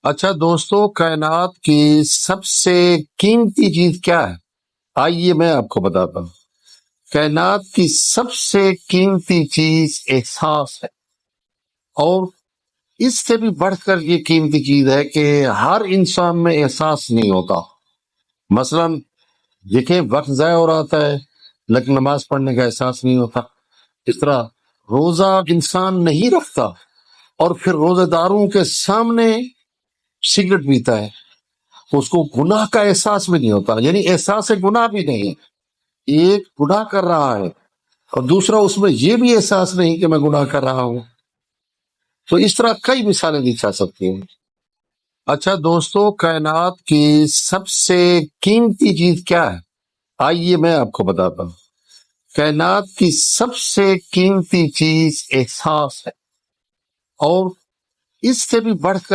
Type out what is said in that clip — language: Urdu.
اچھا دوستو، کائنات کی سب سے قیمتی چیز کیا ہے؟ آئیے میں آپ کو بتاتا ہوں۔ کائنات کی سب سے قیمتی چیز احساس ہے، اور اس سے بھی بڑھ کر یہ قیمتی چیز ہے کہ ہر انسان میں احساس نہیں ہوتا۔ مثلا دیکھیں، وقت ضائع ہو رہا ہے لیکن نماز پڑھنے کا احساس نہیں ہوتا۔ اس طرح روزہ انسان نہیں رکھتا اور پھر روزہ داروں کے سامنے سگریٹ پیتا ہے، اس کو گناہ کا احساس بھی نہیں ہوتا، یعنی احساس گناہ بھی نہیں ہے۔ ایک گناہ کر رہا ہے اور دوسرا اس میں یہ بھی احساس نہیں کہ میں گناہ کر رہا ہوں۔ تو اس طرح کئی مثالیں دی جا سکتی ہیں۔ اچھا دوستو، کائنات کی سب سے قیمتی چیز کیا ہے؟ آئیے میں آپ کو بتاتا ہوں۔ کائنات کی سب سے قیمتی چیز احساس ہے، اور اس سے بھی بڑھ کر